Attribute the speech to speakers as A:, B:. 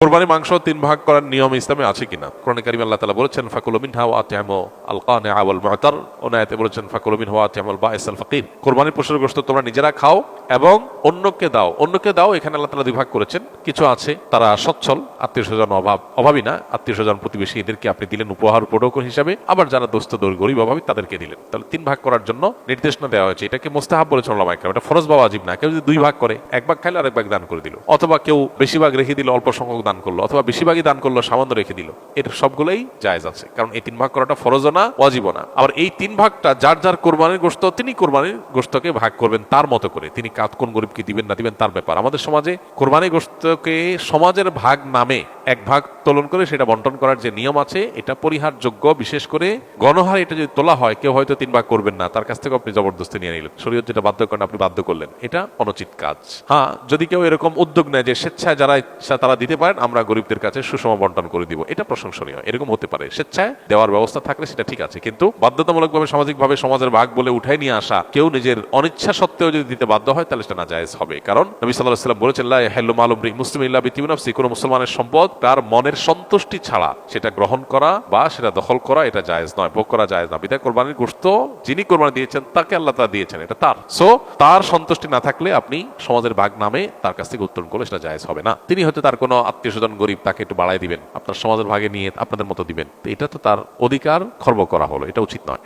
A: কোরবানি মাংস তিন ভাগ করার নিয়ম ইসলামে আছে কিনা? কোরআনে কারিমে আল্লাহ তাআলা বলেছেন ফাকুলু মিনহা ওয়া আতিমু আল কানিআ ওয়াল মু'তার। অন্য আয়াতে বলেছেন ফাকুলু মিনহা ওয়া আতিমুল বাঈস আল ফাকির। কোরবানির পশুর গোশত তোমরা নিজেরা খাও এবং অন্যকে দাও। অন্যকে দাও এখানে আল্লাহ তাআলা দুই ভাগ করেছেন। কিছু আছে তারা সচ্ছল, আত্মীয়স্বজন অভাবী না, আত্মীয়স্বজন প্রতিবেশী এদেরকে আপনি দিলেন উপহার উপঢৌকন হিসাবে, আবার যারা দোস্ত গরিব অভাবী তাদেরকে দিলেন। তাহলে তিন ভাগ করার জন্য নির্দেশনা দেওয়া হয়েছে। এটাকে মুস্তাহাব বলেছেন উলামায়ে কেরাম, এটা ফরজ বা ওয়াজিব না। কেউ যদি দুই ভাগ করে, এক ভাগ খাইলো আরেক ভাগ দান করে দিল, অথবা কেউ বেশি ভাগ রেখে দিল অল্প সংখ্যক দান করলো, অথবা বেশিরভাগই দান করলো সামান্য রেখে দিল, এর সবগুলোই জায়েজ আছে। কারণ এই তিন ভাগ করাটা ফরজও না ওয়াজিবও না। আবার এই তিন ভাগটা যার যার কোরবানির গোশত তিনি কোরবানির গোশতকে ভাগ করবেন তার মতো করে। তিনি কোন গরিবকে দিবেন না দিবেন তার ব্যাপার। আমাদের সমাজে কোরবানির গোশতকে সমাজের ভাগ নামে এক ভাগ তোলন করে সেটা বন্টন করার যে নিয়ম আছে এটা পরিহারযোগ্য। বিশেষ করে গণহারে এটা যদি তোলা হয়, কেউ হয়তো তিন ভাগ করবেন না, তার কাছ থেকে আপনি জবরদস্তি নিয়ে নিলেন, শরীয়ত যেটা বাধ্য করেন আপনি বাধ্য করলেন, এটা অনুচিত কাজ। হ্যাঁ, যদি কেউ এরকম উদ্যোগ নেয় যে স্বেচ্ছায় যারা ইচ্ছা তারা দিতে পারেন, আমরা গরিবদের কাছে সুষম বন্টন করে দিব, এটা প্রশংসনীয়। এরকম হতে পারে, স্বেচ্ছায় দেওয়ার ব্যবস্থা থাকলে সেটা ঠিক আছে। কিন্তু বাধ্যতামূলকভাবে সামাজিকভাবে সমাজের ভাগ বলে উঠাই নিয়ে আসা, কেউ নিজের অনিচ্ছা সত্ত্বেও যদি দিতে বাধ্য হয় তাহলে সেটা নাজায়েজ হবে। কারণ নবী সাল্লাল্লাহু আলাইহি ওয়াসাল্লাম বলেছেন লা ইয়াহিল্লু মালু মুসলিমিন ইল্লা বিতিবি নাফসি, কোন মুসলমানের সম্পদ তার মনের সন্তুষ্টি ছাড়া সেটা গ্রহণ করা বা সেটা দখল করা এটা জায়েজ নয়, ভোগ করা জায়েজ না। বিধায় কোরবানির গোশত যিনি কোরবানি দিয়েছেন তাকে আল্লাহ তাআলা দিয়েছেন, এটা তার। সো তার সন্তুষ্টি না থাকলে আপনি সমাজের ভাগ নামে তার কাছ থেকে উত্তোলন করলে সেটা জায়েজ হবে না। তিনি হয়তো তার কোনো আত্মীয়স্বজন গরিব, তাকে একটু বাড়াই দিবেন, আপনার সমাজের ভাগে নিয়ে আপনাদের মতো দিবেন, এটা তো তার অধিকার খর্ব করা হলো, এটা উচিত নয়।